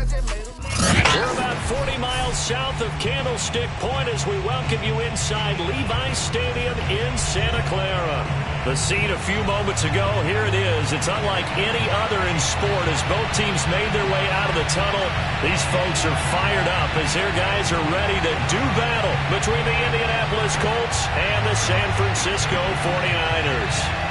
We're about 40 miles south of Candlestick Point as we welcome you inside Levi's Stadium in Santa Clara. The scene a few moments ago, here it is. It's unlike any other in sport as both teams made their way out of the tunnel. These folks are fired up as their guys are ready to do battle between the Indianapolis Colts and the San Francisco 49ers.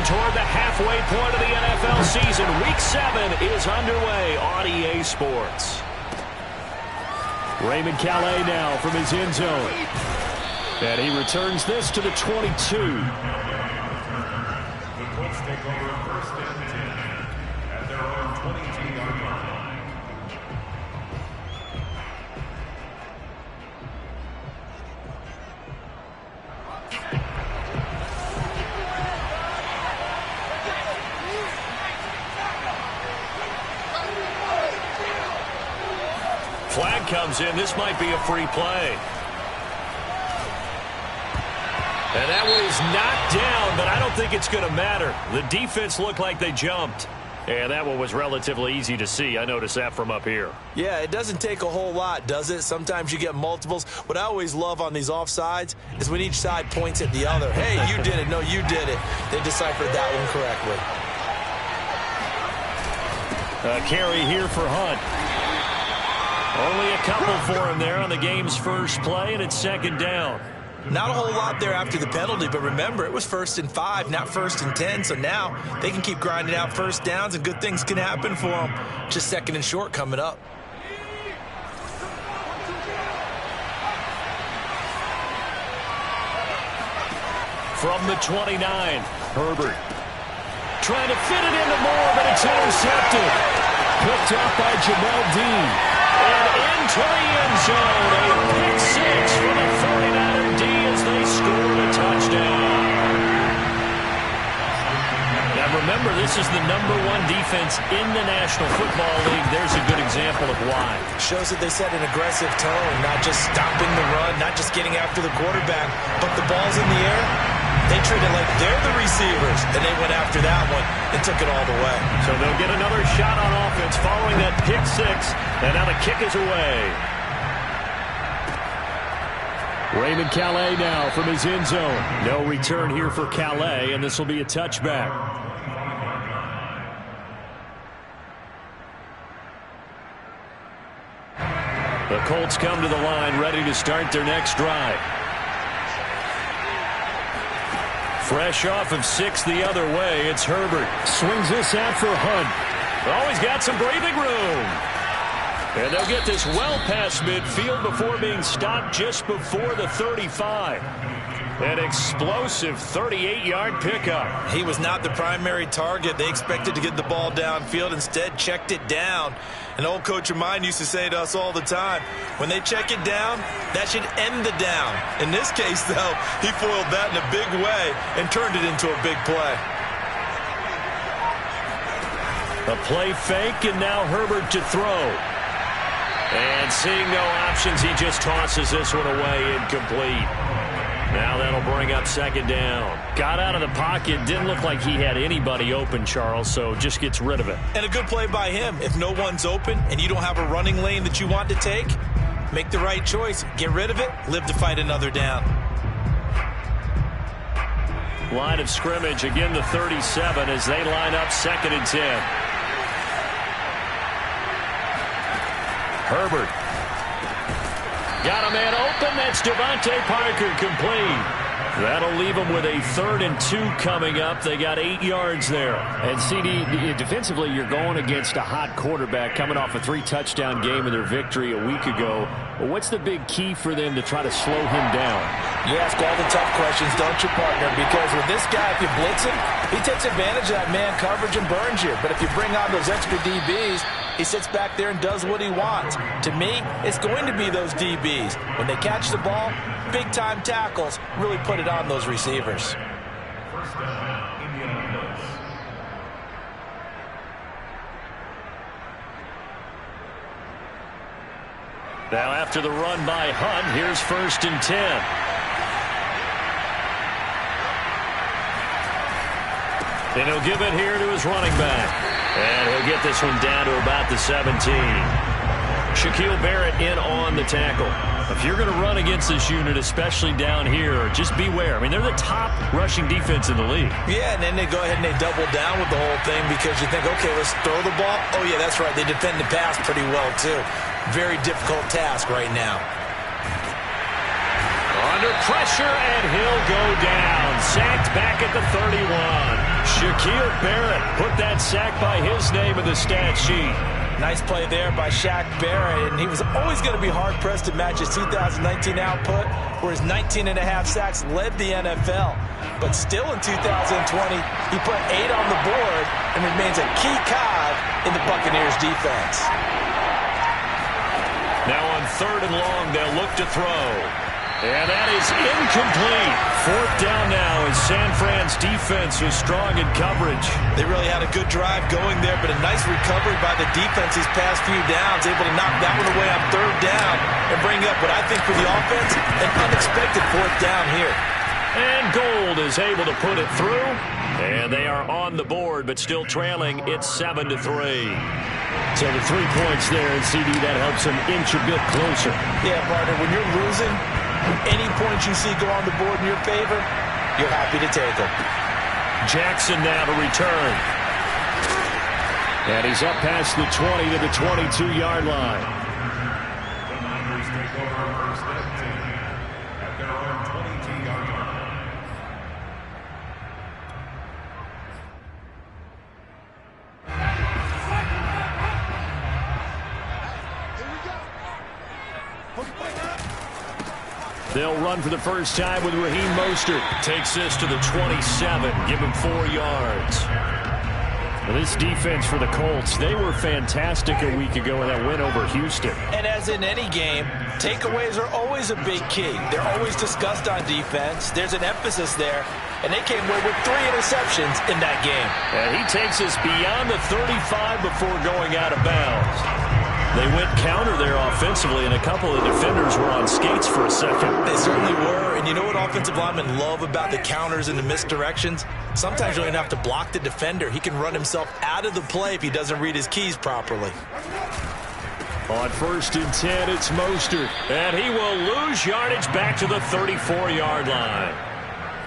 Toward the halfway point of the NFL season. Week 7 is underway on EA Sports. Raymond Calais now from his end zone. And he returns this to the 22. The Colts take over first and 10 at their own 22-yard line. Flag comes in. This might be a free play. And that one is knocked down, but I don't think it's going to matter. The defense looked like they jumped. And that one was relatively easy to see. I noticed that from up here. Yeah, it doesn't take a whole lot, does it? Sometimes you get multiples. What I always love on these offsides is when each side points at the other. Hey, you did it. No, you did it. They deciphered that one correctly. A carry here for Hunt. Only a couple for him there on the game's first play, and it's second down. Not a whole lot there after the penalty, but remember, it was 1st and 5, not 1st and 10, so now they can keep grinding out first downs, and good things can happen for them. Just 2nd and short coming up. From the 29, Herbert. Trying to fit it into Moore, but it's intercepted. Picked up by Jamel Dean. And into the end zone, a pick 6 for the 49er D as they score a touchdown. Now remember, this is the #1 defense in the National Football League. There's a good example of why. Shows that they set an aggressive tone, not just stopping the run, not just getting after the quarterback, but the ball's in the air. They treat it like they're the receivers, and they went after that one and took it all the way. So they'll get another shot on offense following that pick 6, and now the kick is away. Raymond Calais now from his end zone. No return here for Calais, and this will be a touchback. The Colts come to the line, ready to start their next drive. Fresh off of 6 the other way, it's Herbert. Swings this out for Hunt. Oh, he's got some breathing room. And they'll get this well past midfield before being stopped just before the 35. An explosive 38-yard pickup. He was not the primary target. They expected to get the ball downfield. Instead, checked it down. An old coach of mine used to say to us all the time, when they check it down, that should end the down. In this case, though, he foiled that in a big way and turned it into a big play. A play fake, and now Herbert to throw. And seeing no options, he just tosses this one away, incomplete. Now that'll bring up second down. Got out of the pocket. Didn't look like he had anybody open, Charles, so just gets rid of it. And a good play by him. If no one's open and you don't have a running lane that you want to take, make the right choice. Get rid of it. Live to fight another down. Line of scrimmage, again the 37 as they line up 2nd and 10. Herbert. Got a man open. That's Devontae Parker, complete. That'll leave them with a 3rd and 2 coming up. They got 8 yards there. And CD, defensively, you're going against a hot quarterback coming off a 3-touchdown game in their victory a week ago. Well, what's the big key for them to try to slow him down? You ask all the tough questions, don't you, partner? Because with this guy, if you blitz him, he takes advantage of that man coverage and burns you. But if you bring on those extra DBs, he sits back there and does what he wants. To me, it's going to be those DBs. When they catch the ball, big-time tackles really put it on those receivers. First down, Indianapolis. Now after the run by Hunt, here's 1st and 10. And he'll give it here to his running back. And he'll get this one down to about the 17. Shaquille Barrett in on the tackle. If you're going to run against this unit, especially down here, just beware. I mean, they're the top rushing defense in the league. Yeah, and then they go ahead and they double down with the whole thing because you think, okay, let's throw the ball. Oh, yeah, that's right. They defend the pass pretty well, too. Very difficult task right now. Under pressure, and he'll go down. Sacked back at the 31. Shaquille Barrett put that sack by his name in the stat sheet. Nice play there by Shaq Barrett, and he was always going to be hard-pressed to match his 2019 output, where his 19.5 sacks led the NFL. But still in 2020, he put 8 on the board and remains a key cog in the Buccaneers' defense. Now on 3rd and long, they'll look to throw. And that is incomplete. 4th down now as San Fran's defense was strong in coverage. They really had a good drive going there, but a nice recovery by the defense these past few downs, able to knock that one away on 3rd down and bring up what I think for the offense, an unexpected 4th down here. And Gold is able to put it through. And they are on the board, but still trailing. It's 7-3. So the 3 points there, and CD, that helps them inch a bit closer. Yeah, partner, when you're losing, any points you see go on the board in your favor, you're happy to take them. Jackson now to return. And he's up past the 20 to the 22-yard line. The Niners take over 1st and 10 at their own 22-yard line. They'll run for the first time with Raheem Mostert. Takes this to the 27. Give him 4 yards. Well, this defense for the Colts, they were fantastic a week ago in that win over Houston. And as in any game, takeaways are always a big key. They're always discussed on defense. There's an emphasis there. And they came away with 3 interceptions in that game. And he takes us beyond the 35 before going out of bounds. They went counter there offensively, and a couple of defenders were on skates for a second. They certainly were, and you know what offensive linemen love about the counters and the misdirections? Sometimes you don't even have to block the defender. He can run himself out of the play if he doesn't read his keys properly. On 1st and 10, it's Mostert, and he will lose yardage back to the 34-yard line.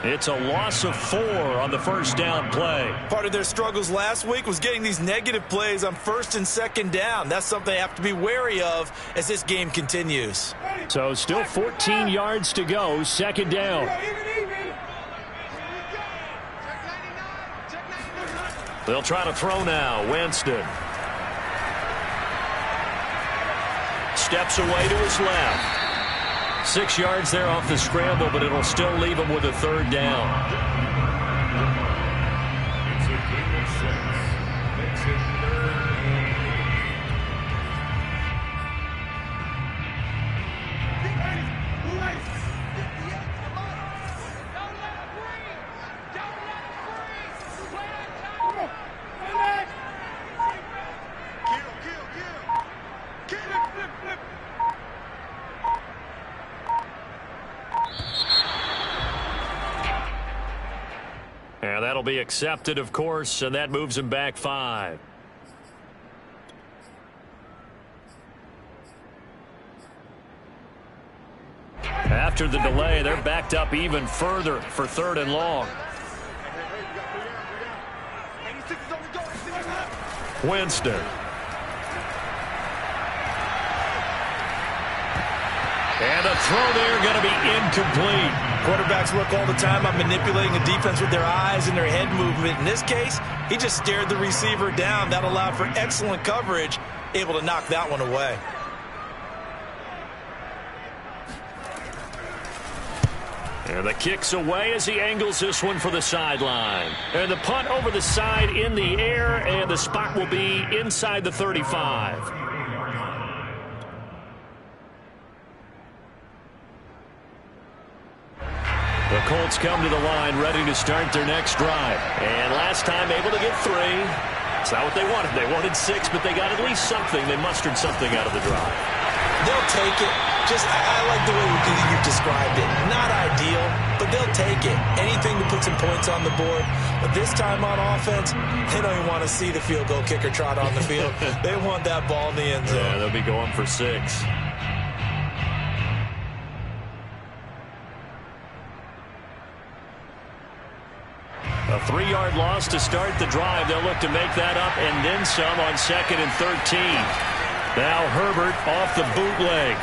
It's a loss of 4 on the 1st down play. Part of their struggles last week was getting these negative plays on 1st and 2nd down. That's something they have to be wary of as this game continues. So still 14 yards to go, 2nd down. They'll try to throw now. Winston steps away to his left. 6 yards there off the scramble, but it'll still leave him with a 3rd down. It's a game of 6. Makes it 3rd and 8. And that'll be accepted, of course, and that moves him back 5. After the delay, they're backed up even further for 3rd and long. Winston. And a throw there going to be incomplete. Quarterbacks work all the time on manipulating the defense with their eyes and their head movement. In this case, he just stared the receiver down. That allowed for excellent coverage, able to knock that one away. And the kick's away as he angles this one for the sideline. And the punt over the side in the air, and the spot will be inside the 35. The Colts come to the line ready to start their next drive. And last time able to get 3. It's not what they wanted. They wanted 6, but they got at least something. They mustered something out of the drive. They'll take it. I like the way you've described it. Not ideal, but they'll take it. Anything to put some points on the board. But this time on offense, they don't even want to see the field goal kicker trot on the field. They want that ball in the end zone. Yeah, they'll be going for 6. A 3-yard loss to start the drive. They'll look to make that up and then some on 2nd and 13. Now Herbert off the bootleg.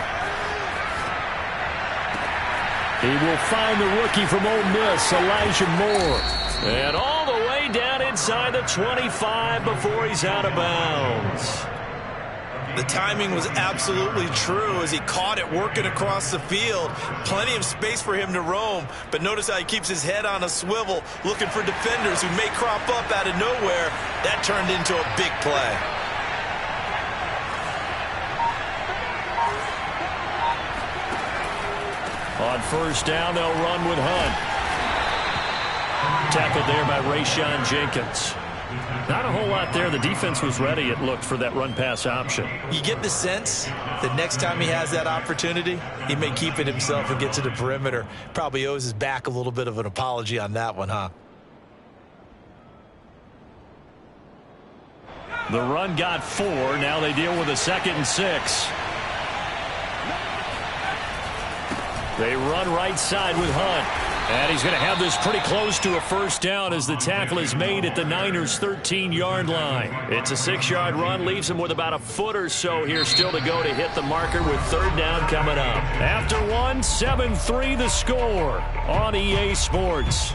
He will find the rookie from Ole Miss, Elijah Moore. And all the way down inside the 25 before he's out of bounds. The timing was absolutely true as he caught it working across the field. Plenty of space for him to roam, but notice how he keeps his head on a swivel looking for defenders who may crop up out of nowhere. That turned into a big play. On 1st down, they'll run with Hunt. Tackled there by Rayshon Jenkins. Not a whole lot there. The defense was ready, it looked, for that run-pass option. You get the sense that next time he has that opportunity, he may keep it himself and get to the perimeter. Probably owes his back a little bit of an apology on that one, huh? The run got 4. Now they deal with a 2nd and 6. They run right side with Hunt. And he's going to have this pretty close to a 1st down as the tackle is made at the Niners' 13-yard line. It's a 6-yard run, leaves him with about a foot or so here still to go to hit the marker with 3rd down coming up. After 1, 7-3 the score on EA Sports.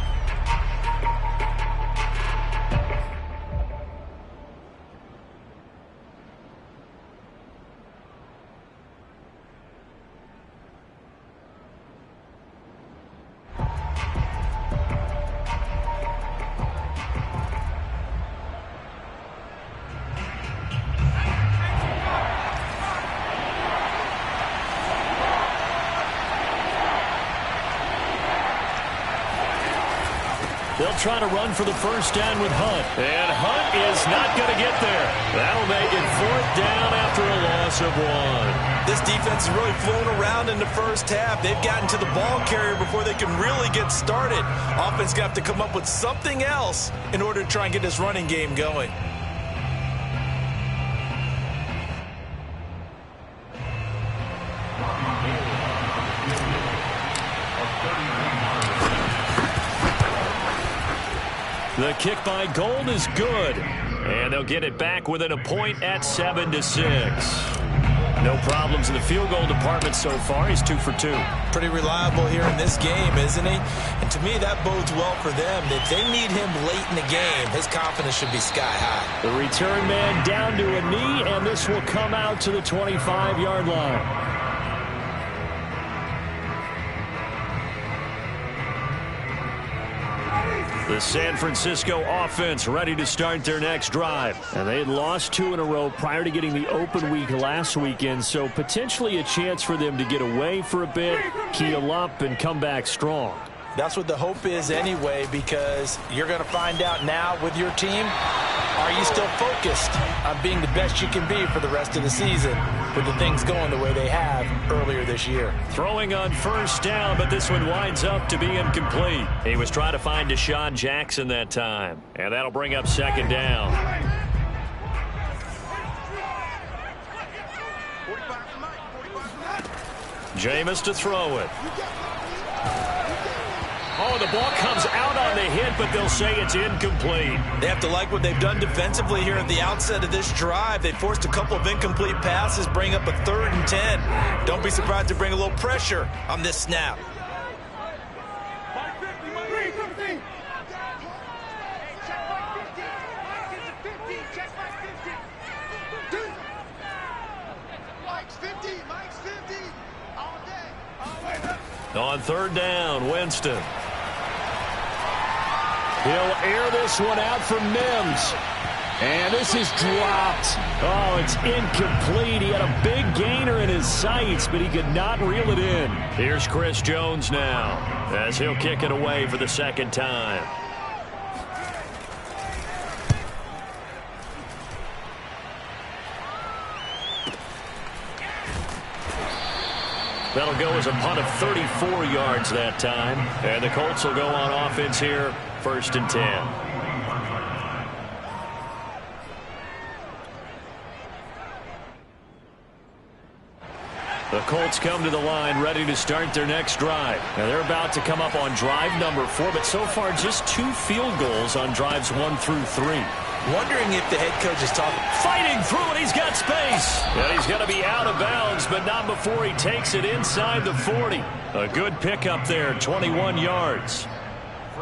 They'll try to run for the 1st down with Hunt. And Hunt is not going to get there. That'll make it 4th down after a loss of 1. This defense has really flown around in the 1st half. They've gotten to the ball carrier before they can really get started. Offense got to come up with something else in order to try and get this running game going. The kick by Gold is good. And they'll get it back within a point at 7-6. No problems in the field goal department so far. He's 2 for 2. Pretty reliable here in this game, isn't he? And to me, that bodes well for them. If they need him late in the game, his confidence should be sky high. The return man down to a knee, and this will come out to the 25-yard line. The San Francisco offense ready to start their next drive. And they had lost 2 in a row prior to getting the open week last weekend, so potentially a chance for them to get away for a bit, keel up, and come back strong. That's what the hope is anyway, because you're going to find out now with your team, are you still focused on being the best you can be for the rest of the season with the things going the way they have earlier this year? Throwing on 1st down, but this one winds up to be incomplete. He was trying to find Deshaun Jackson that time, and that'll bring up 2nd down. Jameis to throw it. Oh, the ball comes out on the hit, but they'll say it's incomplete. They have to like what they've done defensively here at the outset of this drive. They forced a couple of incomplete passes, bring up a 3rd and 10. Don't be surprised to bring a little pressure on this snap. On 3rd down, Winston. He'll air this one out for Mims. And this is dropped. Oh, it's incomplete. He had a big gainer in his sights, but he could not reel it in. Here's Chris Jones now, as he'll kick it away for the 2nd time. That'll go as a punt of 34 yards that time. And the Colts will go on offense here, 1st and 10. The Colts come to the line ready to start their next drive. Now they're about to come up on drive number 4, but so far just 2 field goals on drives 1 through 3. Wondering if the head coach is talking. Fighting through it, he's got space. And he's going to be out of bounds, but not before he takes it inside the 40. A good pickup there, 21 yards.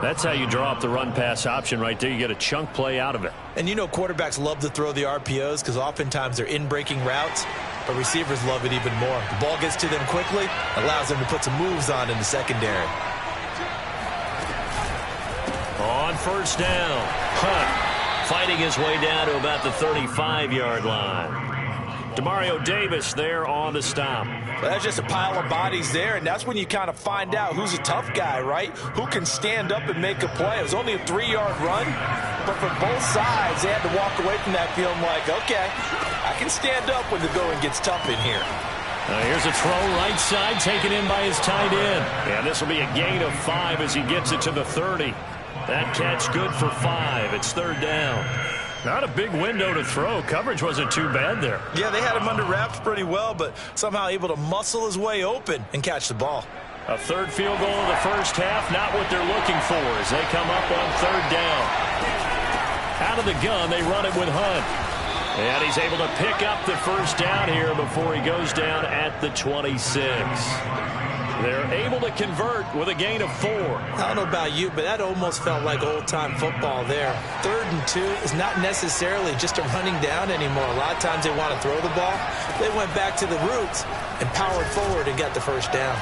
That's how you draw up the run-pass option right there. You get a chunk play out of it. And you know quarterbacks love to throw the RPOs because oftentimes they're in-breaking routes, but receivers love it even more. The ball gets to them quickly, allows them to put some moves on in the secondary. On 1st down, Hunt fighting his way down to about the 35-yard line. Demario Davis there on the stop. Well, that's just a pile of bodies there, and that's when you kind of find out who's a tough guy, right? Who can stand up and make a play. It was only a 3-yard run, but for both sides, they had to walk away from that feeling like, okay, I can stand up when the going gets tough in here. Here's a throw right side, taken in by his tight end. And this will be a gain of 5 as he gets it to the 30. That catch good for 5. It's 3rd down. Not a big window to throw. Coverage wasn't too bad there. Yeah, they had him under wraps pretty well, but somehow able to muscle his way open and catch the ball. A 3rd field goal in the first half, not what they're looking for as they come up on 3rd down. Out of the gun, they run it with Hunt. And he's able to pick up the 1st down here before he goes down at the 26. They're able to convert with a gain of 4. I don't know about you, but that almost felt like old-time football there. 3rd and 2 is not necessarily just a running down anymore. A lot of times they want to throw the ball. They went back to the roots and powered forward and got the 1st down.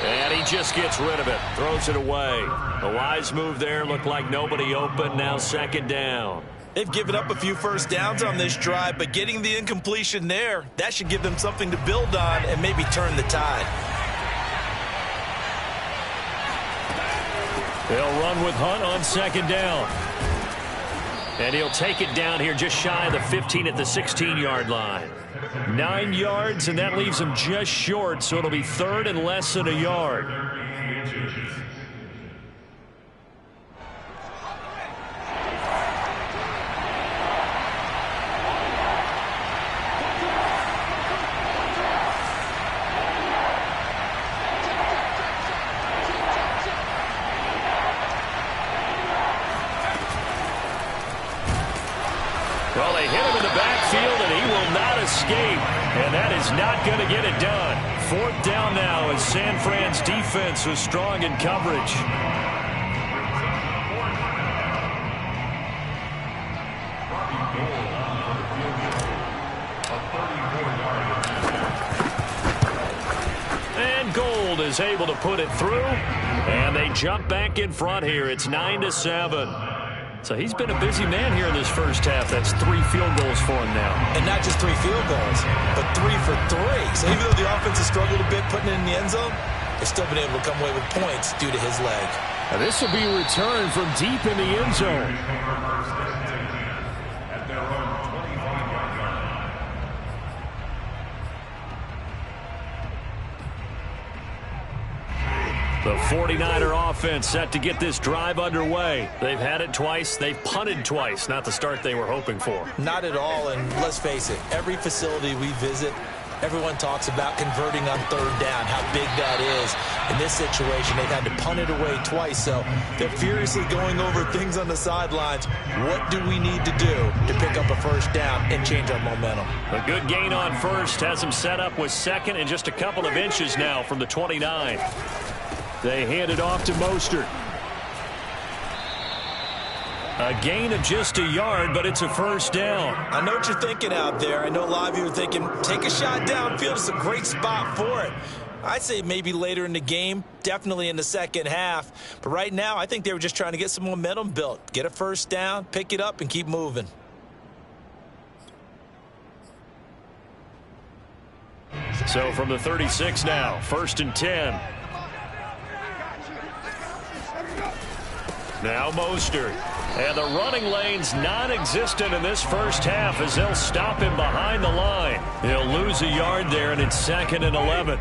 And he just gets rid of it, throws it away. A wise move there, looked like nobody open, now 2nd down. They've given up a few 1st downs on this drive, but getting the incompletion there, that should give them something to build on and maybe turn the tide. They'll run with Hunt on 2nd down. And he'll take it down here just shy of the 15 at the 16-yard line. 9 yards, and that leaves him just short, so it'll be 3rd and less than a yard. Well, they hit him in the backfield, and he will not escape. And that is not going to get it done. 4th down now as San Fran's defense was strong in coverage. And Gold is able to put it through. And they jump back in front here. It's 9-7. So he's been a busy man here in this first half. That's 3 field goals for him now. And not just 3 field goals, but 3 for 3. So even though the offense has struggled a bit putting it in the end zone, they've still been able to come away with points due to his leg. Now this will be a return from deep in the end zone. At their own 25-yard line. The 49er offense set to get this drive underway. They've had it twice. They've punted twice. Not the start they were hoping for. Not at all, and let's face it, every facility we visit, everyone talks about converting on 3rd down, how big that is. In this situation, they've had to punt it away twice, so they're furiously going over things on the sidelines. What do we need to do to pick up a 1st down and change our momentum? A good gain on 1st has them set up with 2nd and just a couple of inches now from the 29. They hand it off to Mostert. A gain of just a yard, but it's a 1st down. I know what you're thinking out there. I know a lot of you are thinking, take a shot downfield. It's a great spot for it. I'd say maybe later in the game, definitely in the second half. But right now, I think they were just trying to get some momentum built. Get a 1st down, pick it up, and keep moving. So from the 36 now, 1st and 10. Now Mostert. And the running lane's non-existent in this first half as they'll stop him behind the line. He'll lose a yard there, and it's 2nd and 11.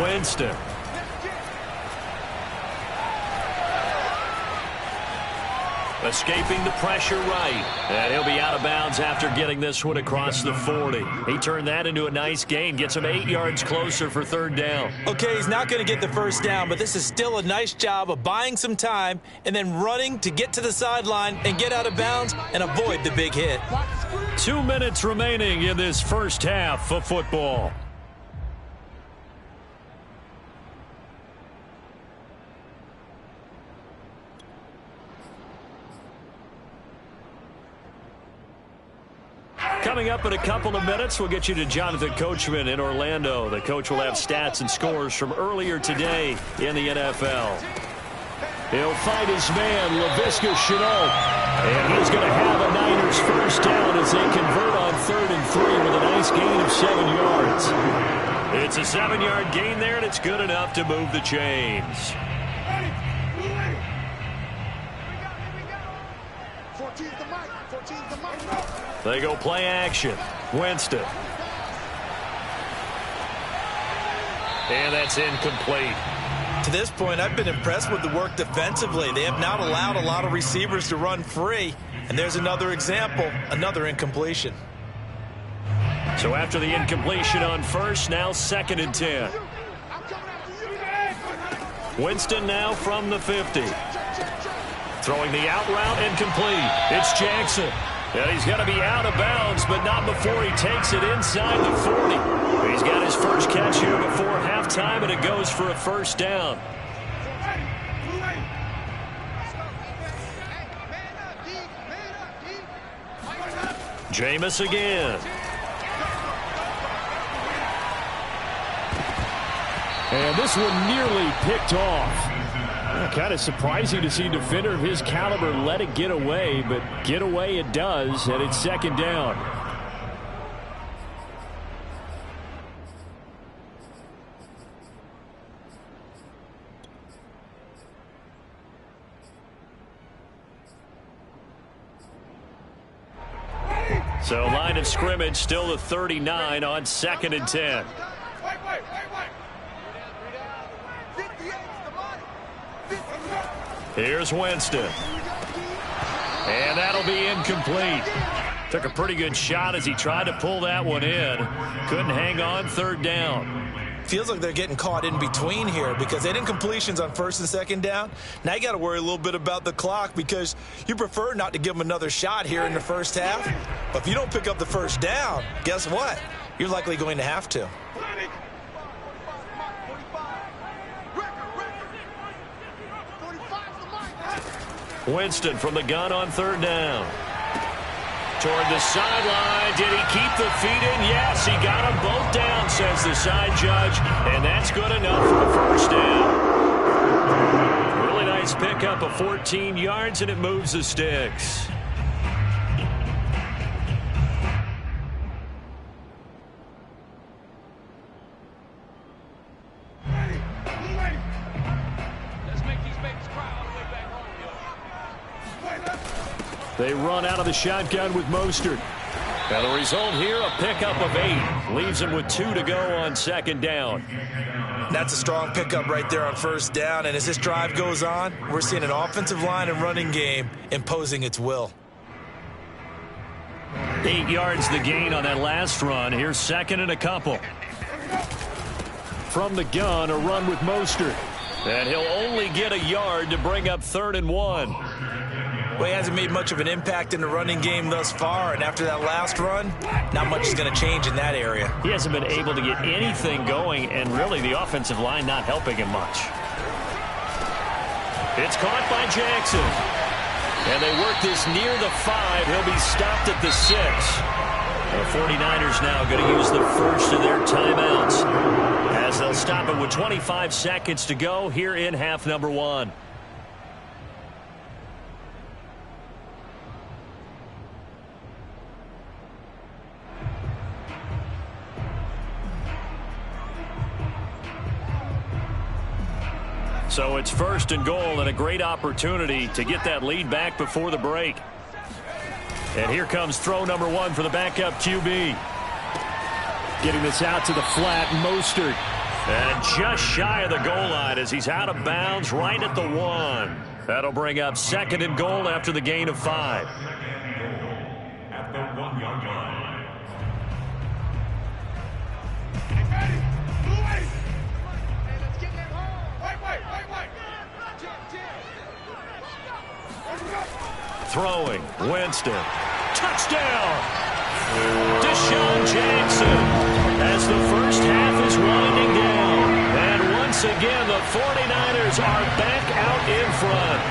Winston. Escaping the pressure right. And he'll be out of bounds after getting this one across the 40. He turned that into a nice gain. Gets him 8 yards closer for 3rd down. Okay, he's not going to get the first down, but this is still a nice job of buying some time and then running to get to the sideline and get out of bounds and avoid the big hit. 2 minutes remaining in this first half of football. Coming up in a couple of minutes, we'll get you to Jonathan Coachman in Orlando. The coach will have stats and scores from earlier today in the NFL. He'll fight his man, Laviska Shenault. And he's going to have a Niners first down as they convert on 3rd and 3 with a nice gain of 7 yards. It's a 7-yard gain there, and it's good enough to move the chains. They go play action. Winston. And that's incomplete. To this point, I've been impressed with the work defensively. They have not allowed a lot of receivers to run free. And there's another example, another incompletion. So after the incompletion on first, now 2nd and 10. Winston now from the 50. Throwing the out route and complete. It's Jackson. And he's got to be out of bounds, but not before he takes it inside the 40. He's got his first catch here before halftime, and it goes for a first down. Jameis again. And this one nearly picked off. Kind of surprising to see a defender of his caliber let it get away, but get away it does, and it's 2nd down. So line of scrimmage still the 39 on 2nd and 10. Here's Winston. And that'll be incomplete. Took a pretty good shot as he tried to pull that one in. Couldn't hang on, 3rd down. Feels like they're getting caught in between here because they had incompletions on 1st and 2nd down. Now you got to worry a little bit about the clock because you prefer not to give them another shot here in the first half. But if you don't pick up the first down, guess what? You're likely going to have to. Winston from the gun on 3rd down. Toward the sideline. Did he keep the feet in? Yes, he got them both down, says the side judge. And that's good enough for a first down. Really nice pickup of 14 yards, and it moves the sticks. They run out of the shotgun with Mostert. And the result here, a pickup of 8. Leaves him with 2 to go on 2nd down. That's a strong pickup right there on 1st down. And as this drive goes on, we're seeing an offensive line and running game imposing its will. 8 yards the gain on that last run. Here's 2nd and a couple. From the gun, a run with Mostert. And he'll only get a yard to bring up 3rd and 1. Well, he hasn't made much of an impact in the running game thus far, and after that last run, not much is going to change in that area. He hasn't been able to get anything going, and really the offensive line not helping him much. It's caught by Jackson. And they work this near the 5. He'll be stopped at the 6. The 49ers now going to use the first of their timeouts as they'll stop it with 25 seconds to go here in half number 1. So it's 1st and goal and a great opportunity to get that lead back before the break. And here comes throw number 1 for the backup QB. Getting this out to the flat, Mostert. And just shy of the goal line as he's out of bounds right at the 1. That'll bring up 2nd and goal after the gain of 5. At the 1-yard line. Throwing, Winston. Touchdown! Deshaun Jackson as the first half is winding down. And once again, the 49ers are back out in front.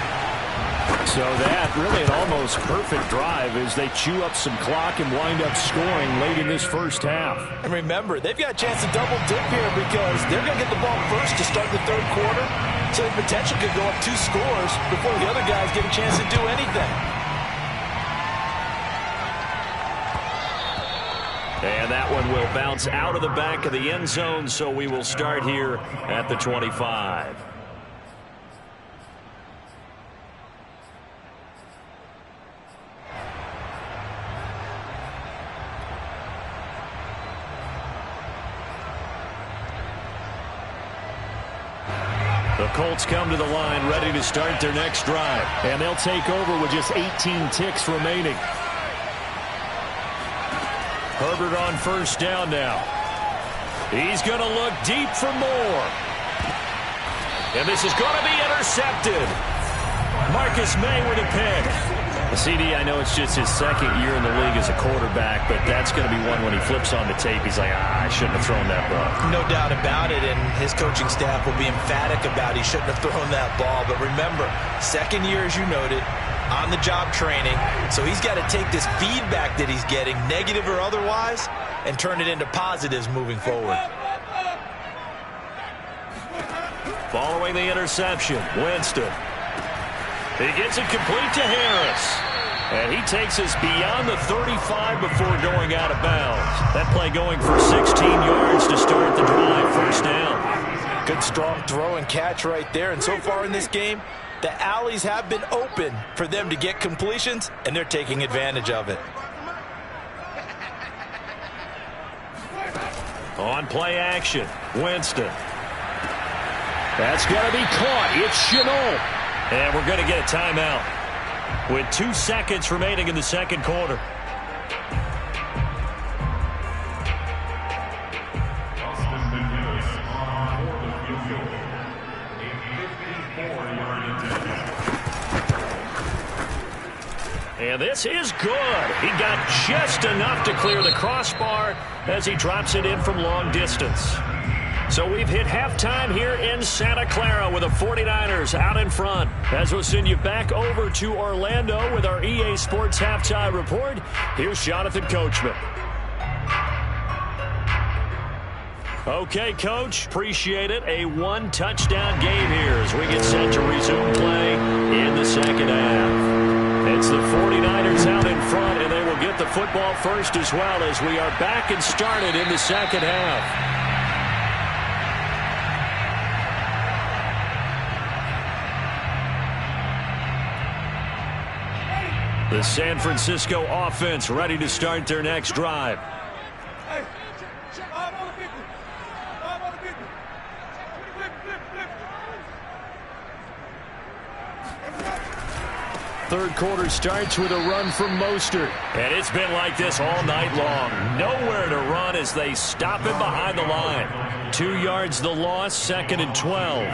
So that really an almost perfect drive as they chew up some clock and wind up scoring late in this first half. And remember, they've got a chance to double dip here because they're going to get the ball first to start the 3rd quarter. So the potential could go up 2 scores before the other guys get a chance to do anything. And that one will bounce out of the back of the end zone, so we will start here at the 25. The Colts come to the line ready to start their next drive. And they'll take over with just 18 ticks remaining. Herbert on 1st down now. He's going to look deep for more. And this is going to be intercepted. Marcus May with a pick. CD, I know it's just his 2nd year in the league as a quarterback, but that's going to be one when he flips on the tape. He's like, I shouldn't have thrown that ball. No doubt about it, and his coaching staff will be emphatic about he shouldn't have thrown that ball. But remember, 2nd year, as you noted, on-the-job training, so he's got to take this feedback that he's getting, negative or otherwise, and turn it into positives moving forward. Following the interception, Winston. He gets it complete to Harris. And he takes us beyond the 35 before going out of bounds. That play going for 16 yards to start the drive, 1st down. Good strong throw and catch right there. And so far in this game, the alleys have been open for them to get completions, and they're taking advantage of it. On play action, Winston. That's going to be caught. It's Chenault. And we're going to get a timeout with 2 seconds remaining in the 2nd quarter. Austin McGinnis on for the field goal. A 54-yard attempt. And this is good. He got just enough to clear the crossbar as he drops it in from long distance. So we've hit halftime here in Santa Clara with the 49ers out in front. As we'll send you back over to Orlando with our EA Sports Halftime Report, here's Jonathan Coachman. Okay, Coach, appreciate it. A 1-touchdown game here as we get set to resume play in the 2nd half. It's the 49ers out in front, and they will get the football first as well as we are back and started in the 2nd half. The San Francisco offense ready to start their next drive. Third quarter starts with a run from Mostert. And it's been like this all night long. Nowhere to run as they stop him behind the line. 2 yards the loss, 2nd and 12.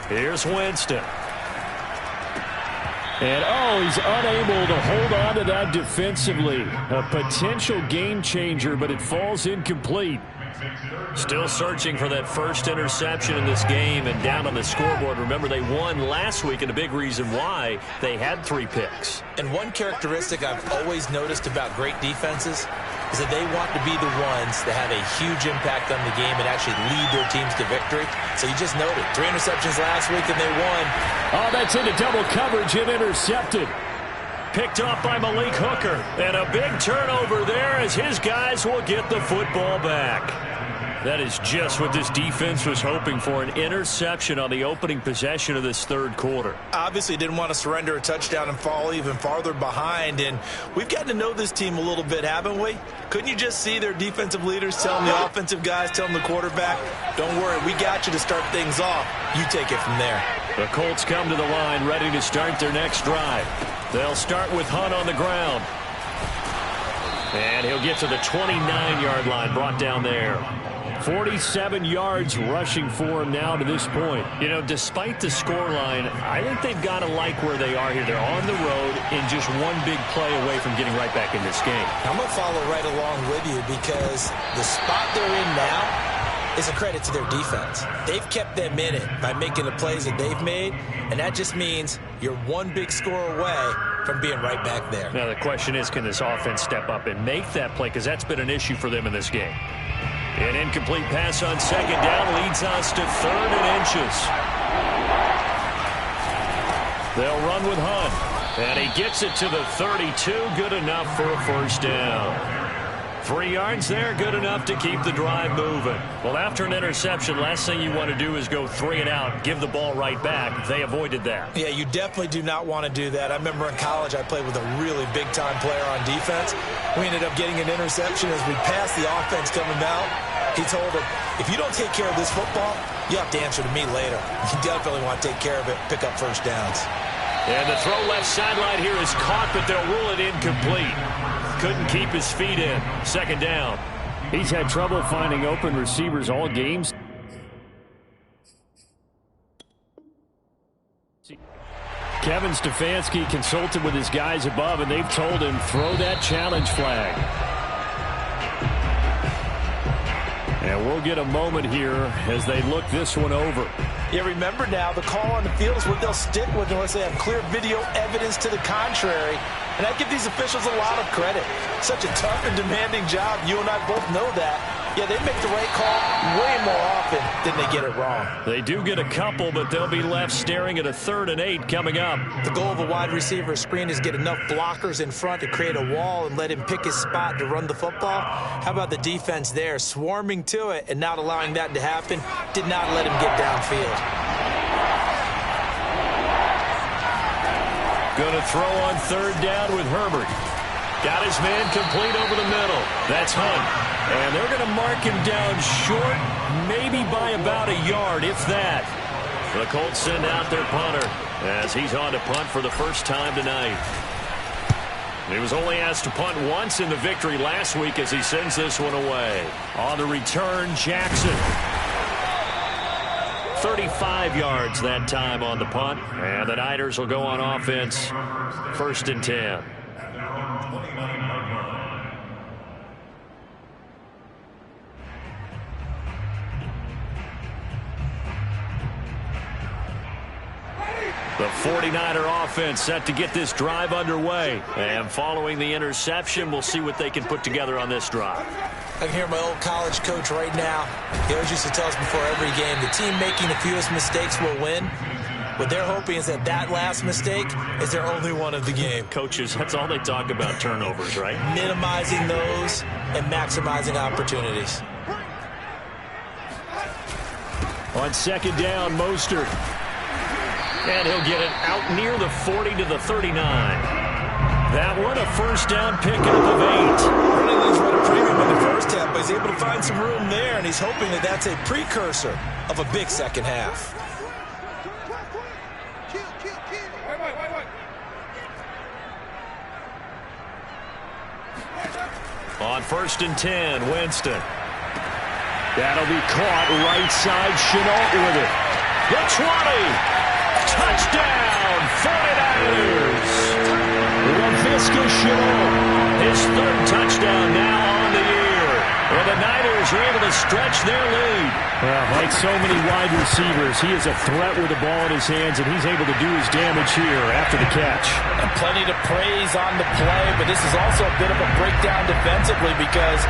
Here's Winston. And, he's unable to hold on to that defensively. A potential game changer, but it falls incomplete. Still searching for that first interception in this game and down on the scoreboard. Remember, they won last week, and a big reason why they had 3 picks. And one characteristic I've always noticed about great defenses is that they want to be the ones that have a huge impact on the game and actually lead their teams to victory. So you just noted 3 interceptions last week and they won. Oh, that's into double coverage and intercepted. picked off by Malik Hooker. And a big turnover there as his guys will get the football back. That is just what this defense was hoping for, an interception on the opening possession of this third quarter. Obviously didn't want to surrender a touchdown and fall even farther behind, and we've gotten to know this team a little bit, haven't we? Couldn't you just see their defensive leaders telling the offensive guys, telling the quarterback, don't worry, we got you to start things off. You take it from there. The Colts come to the line ready to start their next drive. They'll start with Hunt on the ground. And he'll get to the 29-yard line, brought down there. 47 yards rushing for him now to this point. You know, despite the scoreline, I think they've got to like where they are here. They're on the road and just one big play away from getting right back in this game. I'm going to follow right along with you because the spot they're in now is a credit to their defense. They've kept them in it by making the plays that they've made, and that just means you're one big score away from being right back there. Now, the question is, can this offense step up and make that play? Because that's been an issue for them in this game. An incomplete pass on second down leads us to 3rd and inches. They'll run with Hunt. And he gets it to the 32. Good enough for a first down. 3 yards there, good enough to keep the drive moving. Well, after an interception, last thing you want to do is go 3 and out, give the ball right back. They avoided that. Yeah, you definitely do not want to do that. I remember in college I played with a really big-time player on defense. We ended up getting an interception as we passed the offense coming out. He told him, if you don't take care of this football, you have to answer to me later. You definitely want to take care of it, pick up first downs. And the throw left sideline here is caught, but they'll rule it incomplete. Couldn't keep his feet in. Second down. He's had trouble finding open receivers all games. Kevin Stefanski consulted with his guys above, and they've told him, throw that challenge flag. And we'll get a moment here as they look this one over. Yeah, remember now, the call on the field is what they'll stick with unless they have clear video evidence to the contrary. And I give these officials a lot of credit. Such a tough and demanding job. You and I both know that. Yeah, they make the right call way more often than they get it wrong. They do get a couple, but they'll be left staring at a 3rd and 8 coming up. The goal of a wide receiver screen is get enough blockers in front to create a wall and let him pick his spot to run the football. How about the defense there, swarming to it and not allowing that to happen? Did not let him get downfield. Going to throw on 3rd down with Herbert. Got his man complete over the middle. That's Hunt. And they're going to mark him down short, maybe by about a yard, if that. The Colts send out their punter as he's on to punt for the first time tonight. He was only asked to punt once in the victory last week as he sends this one away. On the return, Jackson. 35 yards that time on the punt. And the Niners will go on offense. 1st and 10. The 49er offense set to get this drive underway. And following the interception, we'll see what they can put together on this drive. I can hear my old college coach right now. He always used to tell us before every game, the team making the fewest mistakes will win. What they're hoping is that that last mistake is their only one of the game. Coaches, that's all they talk about, turnovers, right? Minimizing those and maximizing opportunities. On 2nd down, Mostert. And he'll get it out near the 40 to the 39. That one, a first down pickup of 8. Running these run a premium in the first half, but he's able to find some room there, and he's hoping that that's a precursor of a big second half. On 1st and 10, Winston. That'll be caught right side, Chenault with it. The 20. Touchdown, 49ers. LaVisca Chenault, his 3rd touchdown now on the year. Well, the Niners are able to stretch their lead. Well, like so many wide receivers, he is a threat with the ball in his hands, and he's able to do his damage here after the catch. And plenty to praise on the play, but this is also a bit of a breakdown defensively because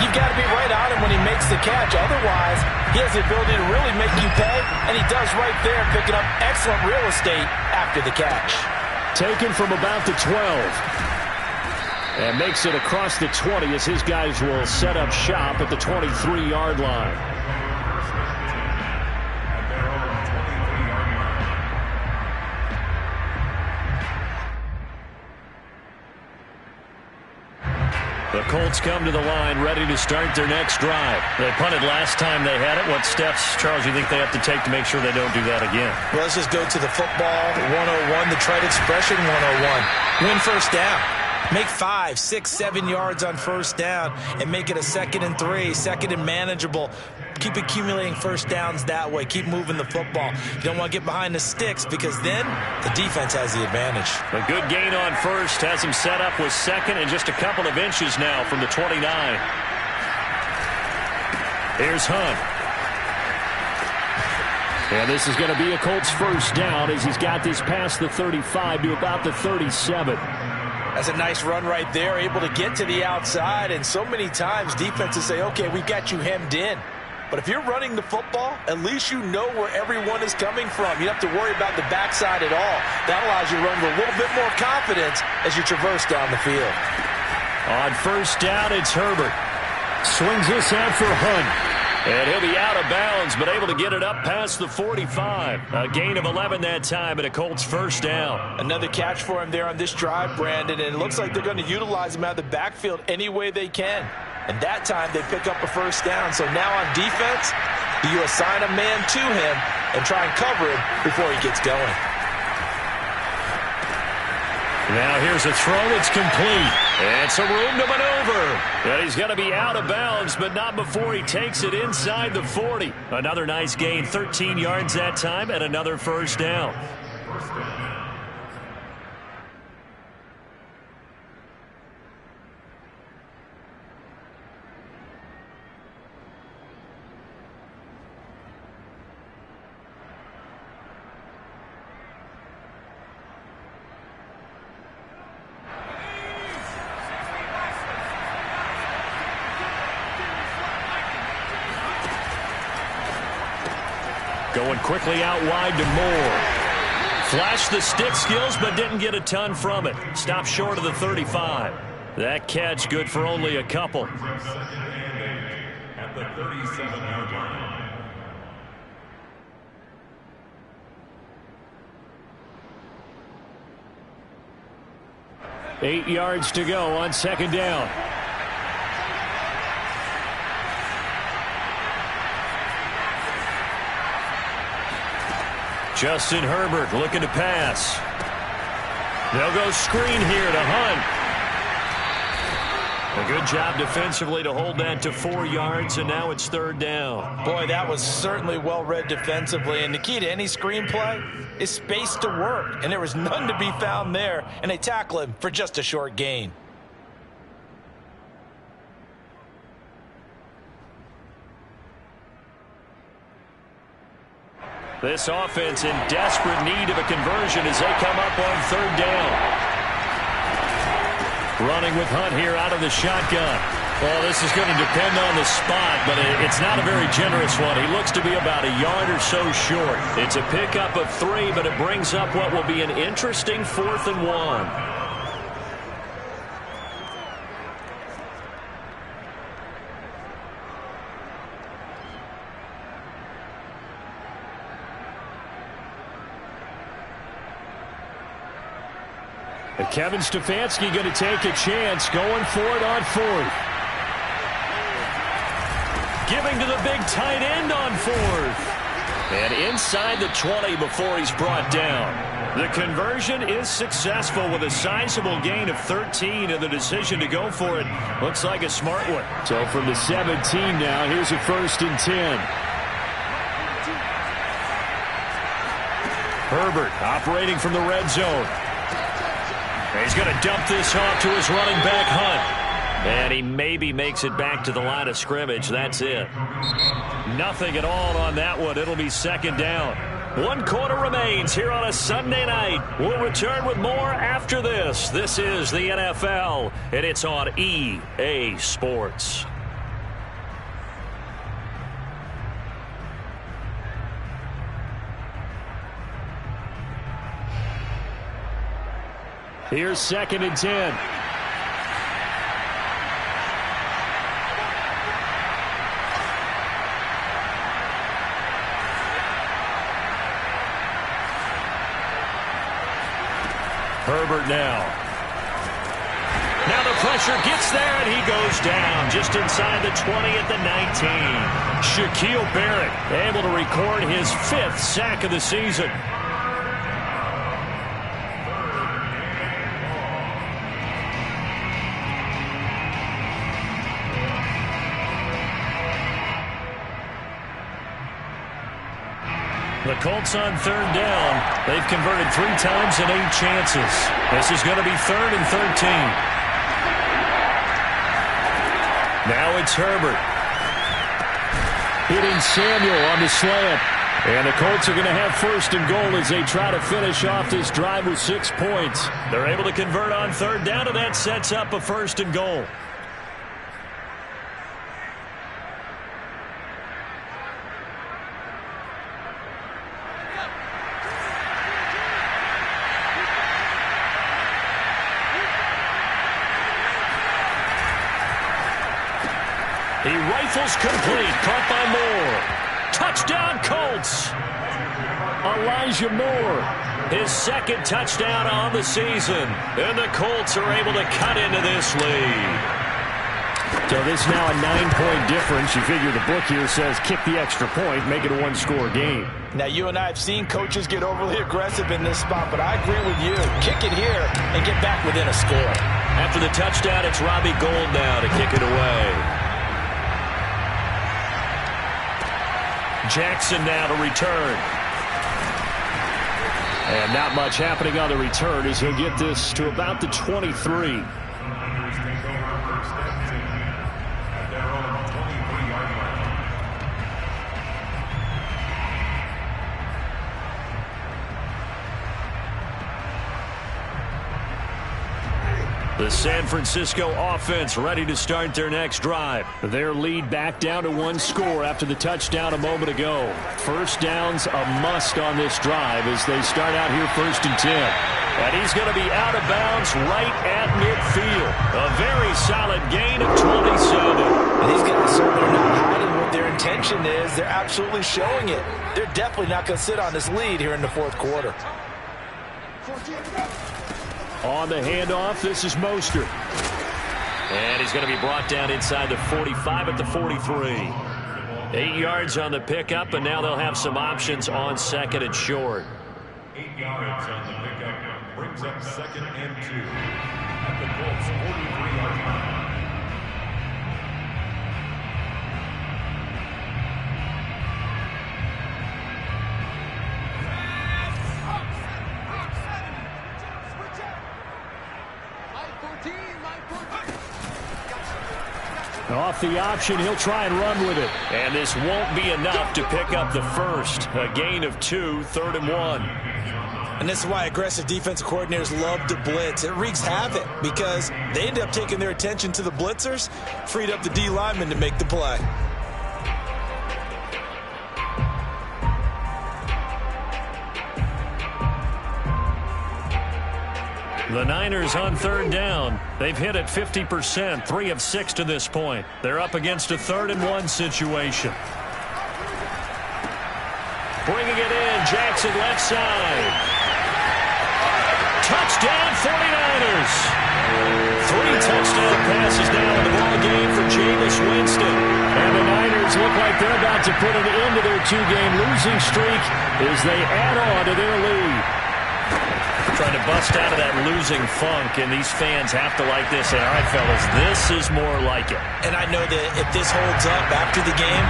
you've got to be right on him when he makes the catch. Otherwise, he has the ability to really make you pay, and he does right there, picking up excellent real estate after the catch. Taken from about the 12. And makes it across the 20 as his guys will set up shop at the 23-yard line. The Colts come to the line ready to start their next drive. They punted last time they had it. What steps, Charles, you think they have to take to make sure they don't do that again? Well, let's just go to the football 101, the trite expression 101. Win first down. Make 5, 6, 7 yards on first down and make it a 2nd and 3, 2nd and manageable. Keep accumulating first downs that way. Keep moving the football. You don't want to get behind the sticks because then the defense has the advantage. A good gain on first has him set up with 2nd and just a couple of inches now from the 29. Here's Hunt. And this is going to be a Colts first down as he's got this past the 35 to about the 37. That's a nice run right there, able to get to the outside. And so many times defenses say, okay, we've got you hemmed in. But if you're running the football, at least you know where everyone is coming from. You don't have to worry about the backside at all. That allows you to run with a little bit more confidence as you traverse down the field. On first down, it's Herbert. Swings this out for Hunt. And he'll be out of bounds, but able to get it up past the 45. A gain of 11 that time, and a Colts first down. Another catch for him there on this drive, Brandon, and it looks like they're going to utilize him out of the backfield any way they can. And that time they pick up a first down. So now on defense, do you assign a man to him and try and cover him before he gets going? Now here's a throw that's complete. And some room to maneuver. And he's going to be out of bounds, but not before he takes it inside the 40. Another nice gain, 13 yards that time, and another first down. Going quickly out wide to Moore. Flashed the stick skills, but didn't get a ton from it. Stopped short of the 35. That catch good for only a couple. At the 37-yard line. 8 yards to go on second down. Justin Herbert looking to pass. They'll go screen here to Hunt. A good job defensively to hold that to 4 yards, and now it's third down. Boy, that was certainly well read defensively, and the key to any screenplay is space to work, and there was none to be found there, and they tackle him for just a short gain. This offense in desperate need of a conversion as they come up on third down. Running with Hunt here out of the shotgun. Well, this is going to depend on the spot, but it's not a very generous one. He looks to be about a yard or so short. It's a pickup of 3, but it brings up what will be an interesting 4th and 1. Kevin Stefanski going to take a chance going for it on 4th. Giving to the big tight end on 4th. And inside the 20 before he's brought down. The conversion is successful with a sizable gain of 13, and the decision to go for it looks like a smart one. So from the 17 now, here's a 1st and 10. Herbert operating from the red zone. He's going to dump this off to his running back, Hunt. And he maybe makes it back to the line of scrimmage. That's it. Nothing at all on that one. It'll be second down. 1 quarter remains here on a Sunday night. We'll return with more after this. This is the NFL, and it's on EA Sports. Here's 2nd and 10. Herbert now. Now the pressure gets there, and he goes down just inside the 20 at the 19. Shaquille Barrett able to record his 5th sack of the season. The Colts on 3rd down. They've converted 3 times in 8 chances. This is going to be 3rd and 13. Now it's Herbert. Hitting Samuel on the slant. And the Colts are going to have 1st and goal as they try to finish off this drive with 6 points. They're able to convert on 3rd down, and that sets up a 1st and goal. He rifles complete, caught by Moore. Touchdown, Colts! Elijah Moore, his 2nd touchdown on the season. And the Colts are able to cut into this lead. So this is now a 9-point difference. You figure the book here says kick the extra point, make it a 1-score game. Now, you and I have seen coaches get overly aggressive in this spot, but I agree with you. Kick it here and get back within a score. After the touchdown, it's Robbie Gould now to kick it away. Jackson now to return. And not much happening on the return as he'll get this to about the 23. The San Francisco offense ready to start their next drive. Their lead back down to 1 score after the touchdown a moment ago. 1st down's a must on this drive as they start out here 1st and 10. And he's going to be out of bounds right at midfield. A very solid gain of 27. And these guys certainly are not hiding what their intention is. They're absolutely showing it. They're definitely not going to sit on this lead here in the 4th quarter. On the handoff, this is Mostert. And he's going to be brought down inside the 45 at the 43. 8 yards on the pickup, and now they'll have some options on 2nd and short. 8 yards on the pickup brings up 2nd and 2 at the Colts 43-yard line. Off the option, he'll try and run with it. And this won't be enough to pick up the 1st. A gain of 2, 3rd and 1. And this is why aggressive defensive coordinators love to blitz. It wreaks havoc because they end up taking their attention to the blitzers, freed up the D lineman to make the play. The Niners on 3rd down. They've hit it 50%, 3 of 6 to this point. They're up against a 3rd and 1 situation. Bringing it in, Jackson left side. Touchdown 49ers. 3 touchdown passes now in the ball game for Jameis Winston. And the Niners look like they're about to put an end to their 2-game losing streak as they add on to their lead. Trying to bust out of that losing funk, and these fans have to like this. And all right, fellas, this is more like it. And I know that if this holds up after the game,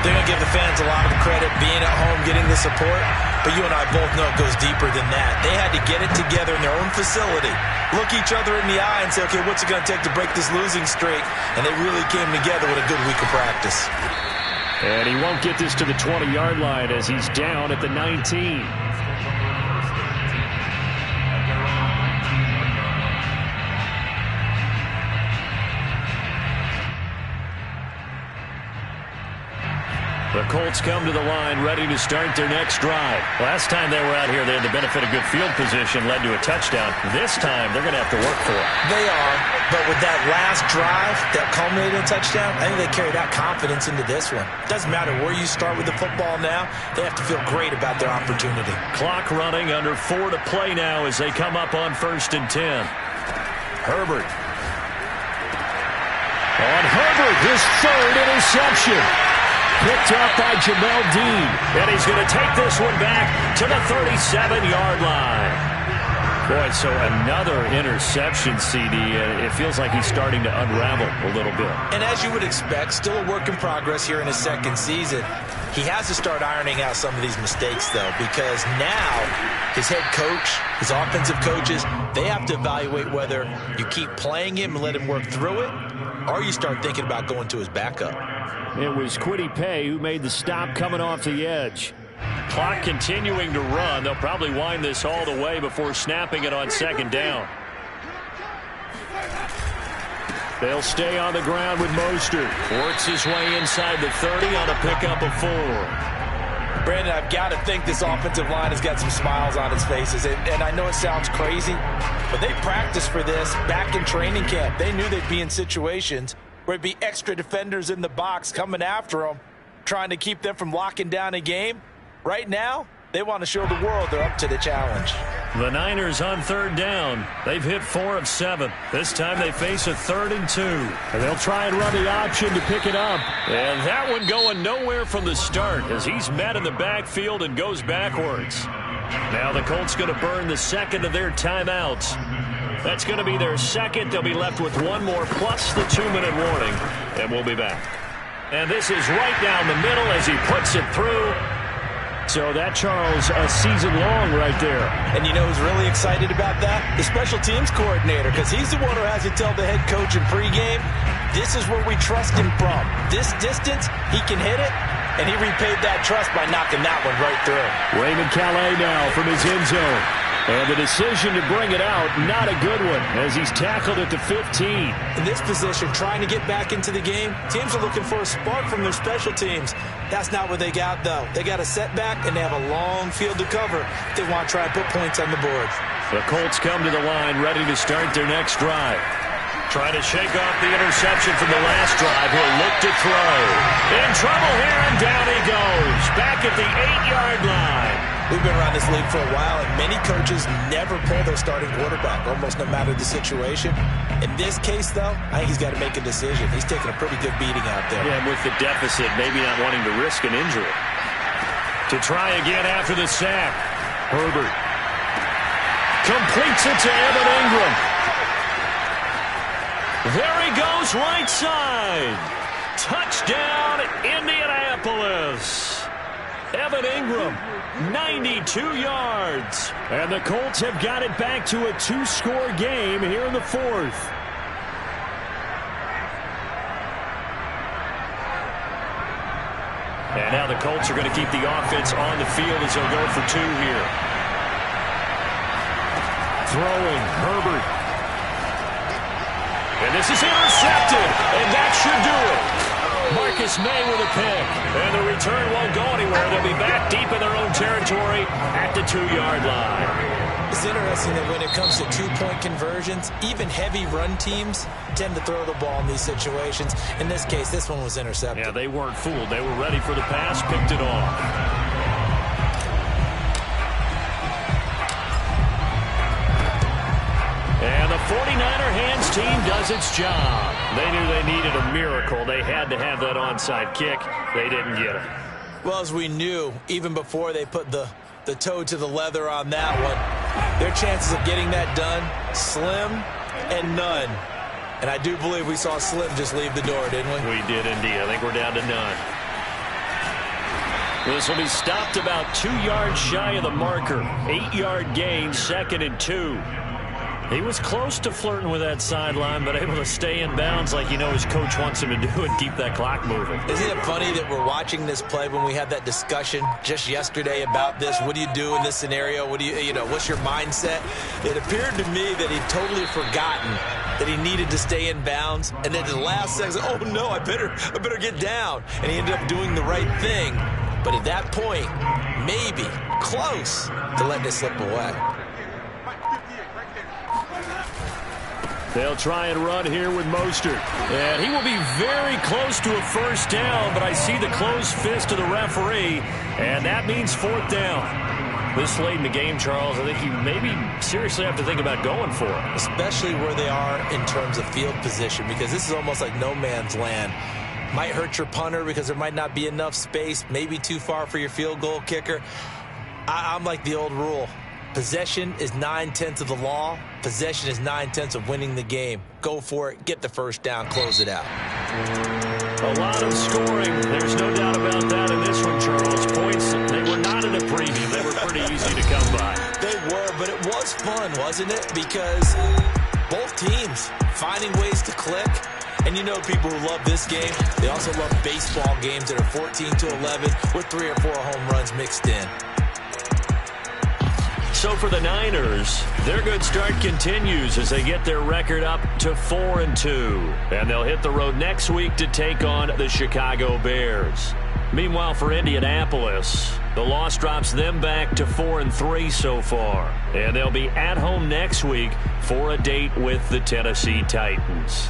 they're going to give the fans a lot of the credit being at home, getting the support. But you and I both know it goes deeper than that. They had to get it together in their own facility, look each other in the eye and say, okay, what's it going to take to break this losing streak? And they really came together with a good week of practice. And he won't get this to the 20-yard line as he's down at the 19. The Colts come to the line ready to start their next drive. Last time they were out here, they had the benefit of good field position, led to a touchdown. This time, they're going to have to work for it. They are, but with that last drive that culminated in a touchdown, I think they carry that confidence into this one. It doesn't matter where you start with the football now. They have to feel great about their opportunity. Clock running, under 4 to play now as they come up on 1st and 10. Herbert. On Herbert, his 3rd interception. Picked up by Jamel Dean. And he's going to take this one back to the 37-yard line. Boy, so another interception, CD. It feels like he's starting to unravel a little bit. And as you would expect, still a work in progress here in his 2nd season. He has to start ironing out some of these mistakes, though, because now his head coach, his offensive coaches, they have to evaluate whether you keep playing him and let him work through it, or you start thinking about going to his backup. It was Kwity Paye who made the stop coming off the edge. Clock continuing to run. They'll probably wind this all the way before snapping it on 2nd down. They'll stay on the ground with Mostert. Works his way inside the 30 on a pickup of 4. Brandon, I've got to think this offensive line has got some smiles on its faces. And I know it sounds crazy, but they practiced for this back in training camp. They knew they'd be in situations where it'd be extra defenders in the box coming after them, trying to keep them from locking down a game. Right now, they want to show the world they're up to the challenge. The Niners on 3rd down. They've hit 4 of 7. This time they face a 3rd and 2. And they'll try and run the option to pick it up. And that one going nowhere from the start as he's met in the backfield and goes backwards. Now the Colts going to burn the 2nd of their timeouts. That's going to be their 2nd. They'll be left with 1 more plus the 2-minute warning. And we'll be back. And this is right down the middle as he puts it through. So that, Charles, a season long right there. And you know who's really excited about that? The special teams coordinator, because he's the one who has to tell the head coach in pregame, this is where we trust him from. This distance, he can hit it, and he repaid that trust by knocking that one right through. Raymond Calais now from his end zone. And the decision to bring it out, not a good one, as he's tackled at the 15. In this position, trying to get back into the game, teams are looking for a spark from their special teams. That's not what they got, though. They got a setback, and they have a long field to cover if they want to try and put points on the board. The Colts come to the line ready to start their next drive. Trying to shake off the interception from the last drive. He'll look to throw. In trouble here, and down he goes. Back at the 8-yard line. We've been around this league for a while, and many coaches never pull their starting quarterback, almost no matter the situation. In this case, though, I think he's got to make a decision. He's taking a pretty good beating out there. Yeah, with the deficit, maybe not wanting to risk an injury. To try again after the sack. Herbert completes it to Evan Ingram. There he goes, right side. Touchdown, Indianapolis. Evan Ingram, 92 yards. And the Colts have got it back to a 2-score game here in the 4th. And now the Colts are going to keep the offense on the field as they'll go for 2 here. Throwing, Herbert. And this is intercepted, and that should do it. Marcus May with a pick, and the return won't go anywhere. They'll be back deep in their own territory at the 2-yard line. It's interesting that when it comes to 2-point conversions, even heavy run teams tend to throw the ball in these situations. In this case, this one was intercepted. Yeah, they weren't fooled. They were ready for the pass, picked it off. And the 49er hands team does its job. They knew they needed a miracle. They had to have that onside kick. They didn't get it. Well, as we knew, even before they put the toe to the leather on that one, their chances of getting that done, slim and none. And I do believe we saw Slim just leave the door, didn't we? We did indeed. I think we're down to none. This will be stopped about 2 yards shy of the marker. 8-yard gain, 2nd and 2. He was close to flirting with that sideline, but able to stay in bounds like you know his coach wants him to do and keep that clock moving. Isn't it funny that we're watching this play when we had that discussion just yesterday about this? What do you do in this scenario? What do you know, what's your mindset? It appeared to me that he'd totally forgotten that he needed to stay in bounds, and then at the last second, oh no, I better get down. And he ended up doing the right thing. But at that point, maybe close to letting it slip away. They'll try and run here with Mostert. And he will be very close to a first down, but I see the closed fist of the referee, and that means fourth down. This late in the game, Charles, I think you maybe seriously have to think about going for it. Especially where they are in terms of field position, because this is almost like no man's land. Might hurt your punter because there might not be enough space, maybe too far for your field goal kicker. I'm like the old rule. Possession is 9/10 of the law. Possession is 9/10 of winning the game. Go for it. Get the first down. Close it out. A lot of scoring. There's no doubt about that in this one, Charles. Points, they were not in a preview. They were pretty easy to come by. They were, but it was fun, wasn't it? Because both teams finding ways to click. And you know people who love this game, they also love baseball games that are 14-11 with 3 or 4 home runs mixed in. So for the Niners, their good start continues as they get their record up to 4-2. And they'll hit the road next week to take on the Chicago Bears. Meanwhile, for Indianapolis, the loss drops them back to 4-3 so far. And they'll be at home next week for a date with the Tennessee Titans.